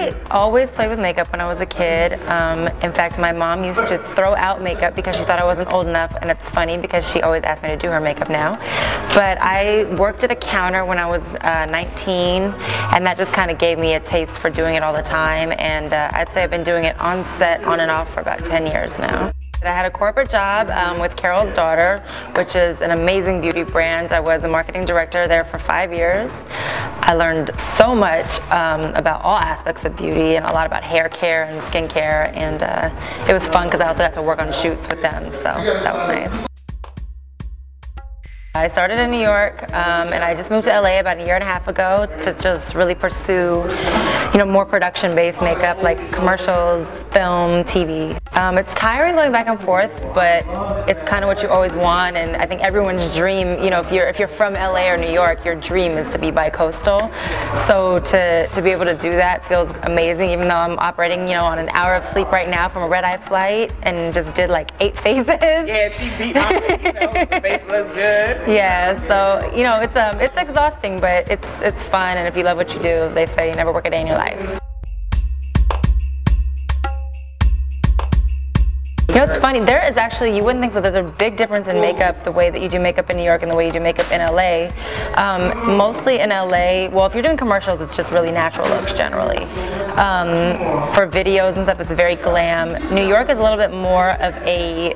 I always played with makeup when I was a kid. In fact, my mom used to throw out makeup because she thought I wasn't old enough, and it's funny because she always asked me to do her makeup now. But I worked at a counter when I was 19, and that just kind of gave me a taste for doing it all the time, and I'd say I've been doing it on set, on and off for about 10 years now. I had a corporate job with Carol's Daughter, which is an amazing beauty brand. I was a marketing director there for 5 years. I learned so much about all aspects of beauty and a lot about hair care and skin care, and it was fun because I also got to work on shoots with them, so that was nice. I started in New York, and I just moved to LA about a year and a half ago to just really pursue, more production-based makeup like commercials, film, TV. It's tiring going back and forth, but it's kind of what you always want, and I think everyone's dream, if you're from LA or New York, your dream is to be bi-coastal. So to be able to do that feels amazing, even though I'm operating, on an hour of sleep right now from a red-eye flight and just did like 8 phases. Yeah, she beat on it, the face looks good. Yeah, so it's exhausting, but it's fun, and if you love what you do, they say you never work a day in your life. It's funny, there is actually, you wouldn't think so, there's a big difference in makeup, the way that you do makeup in New York and the way you do makeup in LA. Mostly in LA, well, if you're doing commercials, it's just really natural looks generally. For videos and stuff, it's very glam. New York is a little bit more of a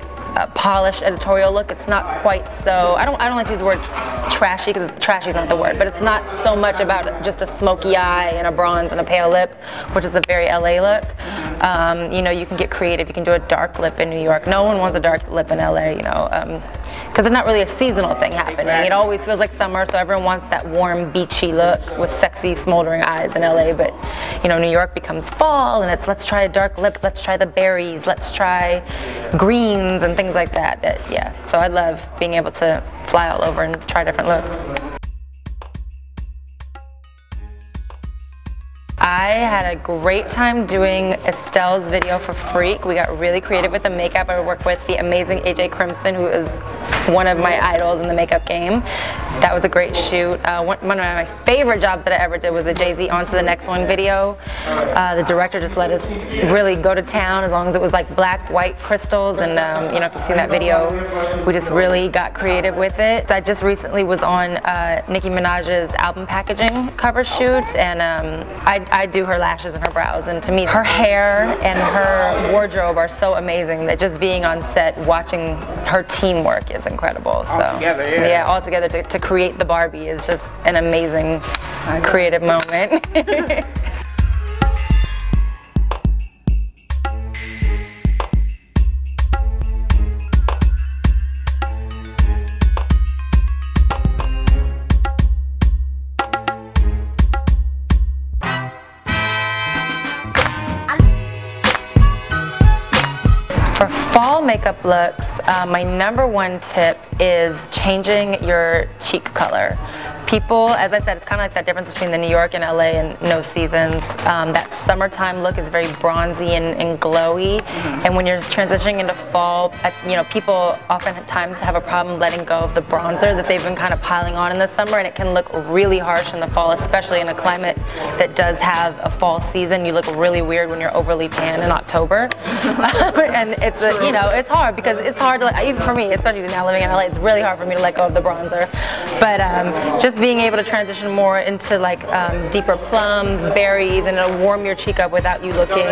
polished editorial look. It's not quite so, I don't like to use the word trashy because trashy is not the word, but it's not so much about just a smoky eye and a bronze and a pale lip, which is a very LA look. You can get creative. You can do a dark lip in New York. No one wants a dark lip in LA, because it's not really a seasonal thing happening. Exactly. It always feels like summer, so everyone wants that warm, beachy look with sexy, smoldering eyes in LA, but New York becomes fall, and it's let's try a dark lip, let's try the berries, let's try greens and things like that. Yeah, so I love being able to fly all over and try different looks. I had a great time doing Estelle's video for Freak. We got really creative with the makeup. I worked with the amazing AJ Crimson, who is one of my idols in the makeup game. That was a great shoot. One of my favorite jobs that I ever did was the Jay-Z On to the Next One video. The director just let us really go to town, as long as it was like black, white crystals, and if you've seen that video, we just really got creative with it. I just recently was on Nicki Minaj's album packaging cover shoot, and I do her lashes and her brows, and to me her hair and her wardrobe are so amazing that just being on set watching her teamwork is incredible. So all together, yeah, all together to create the Barbie is just an amazing creative moment. For fall makeup looks, my #1 tip is changing your cheek color. People, as I said, it's kind of like that difference between the New York and LA and no seasons. That summertime look is very bronzy and glowy, and when you're transitioning into fall, people oftentimes have a problem letting go of the bronzer that they've been kind of piling on in the summer, and it can look really harsh in the fall, especially in a climate that does have a fall season. You look really weird when you're overly tan in October, and it's it's hard because it's hard to, even for me, especially now living in LA, it's really hard for me to let go of the bronzer. But just being able to transition more into like deeper plums, berries, and it'll warm your cheek up without you looking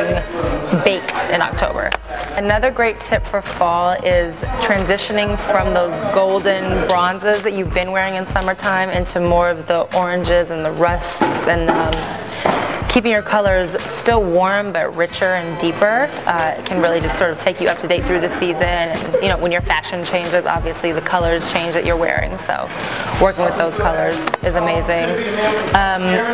baked in October. Another great tip for fall is transitioning from those golden bronzes that you've been wearing in summertime into more of the oranges and the rusts, and keeping your colors still warm but richer and deeper. It can really just sort of take you up to date through the season, and when your fashion changes, obviously the colors change that you're wearing, so working with those colors is amazing.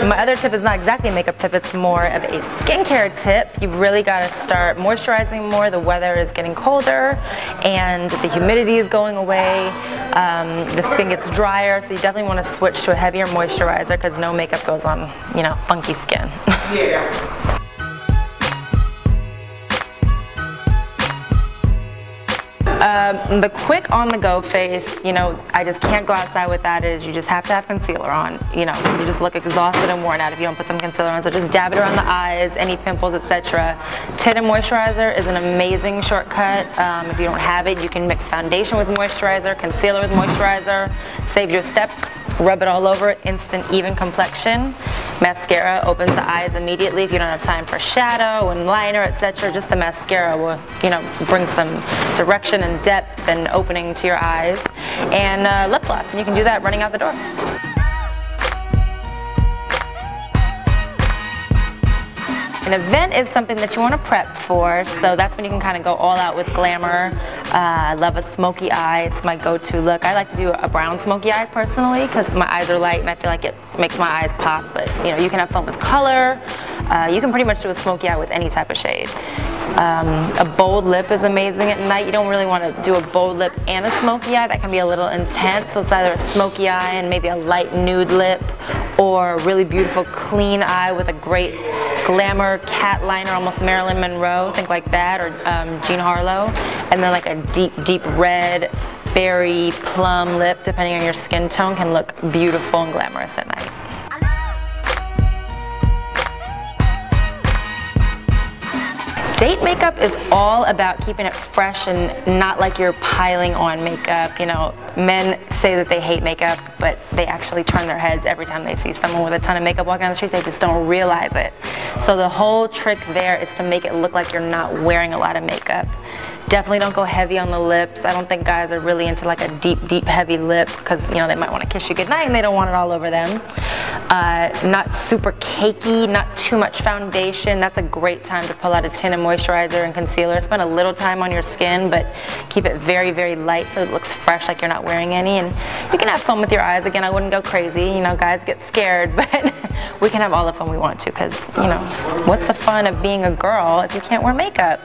My other tip is not exactly a makeup tip, it's more of a skincare tip. You've really got to start moisturizing more. The weather is getting colder and the humidity is going away. The skin gets drier, so you definitely want to switch to a heavier moisturizer because no makeup goes on, funky skin. Yeah. The quick on-the-go face, you know, I just can't go outside without it, is you just have to have concealer on. You know, you just look exhausted and worn out if you don't put some concealer on, so just dab it around the eyes, any pimples, etc. Tint and moisturizer is an amazing shortcut. If you don't have it, you can mix foundation with moisturizer, concealer with moisturizer, save your step, rub it all over, instant even complexion. Mascara opens the eyes immediately if you don't have time for shadow and liner, etc. Just the mascara will, you know, bring some direction and depth and opening to your eyes. And lip gloss, and you can do that running out the door. An event is something that you want to prep for, so that's when you can kind of go all out with glamour. I love a smoky eye, it's my go-to look. I like to do a brown smoky eye personally because my eyes are light and I feel like it makes my eyes pop, but you know, you can have fun with color. You can pretty much do a smoky eye with any type of shade. A bold lip is amazing at night. You don't really want to do a bold lip and a smoky eye. That can be a little intense, so it's either a smoky eye and maybe a light nude lip, or a really beautiful clean eye with a great glamour cat liner, almost Marilyn Monroe, think like that, or Jean Harlow, and then like a deep red berry plum lip, depending on your skin tone, can look beautiful and glamorous at night. Date makeup is all about keeping it fresh and not like you're piling on makeup. You know, men say that they hate makeup, but they actually turn their heads every time they see someone with a ton of makeup walking down the street. They just don't realize it. So the whole trick there is to make it look like you're not wearing a lot of makeup. Definitely don't go heavy on the lips. I don't think guys are really into like a deep heavy lip because, you know, they might want to kiss you goodnight and they don't want it all over them. Not super cakey, not too much foundation. That's a great time to pull out a tint and moisturizer and concealer. Spend a little time on your skin, but keep it very light so it looks fresh, like you're not wearing any. And you can have fun with your eyes. Again, I wouldn't go crazy. You know, guys get scared, but we can have all the fun we want to because, you know, what's the fun of being a girl if you can't wear makeup?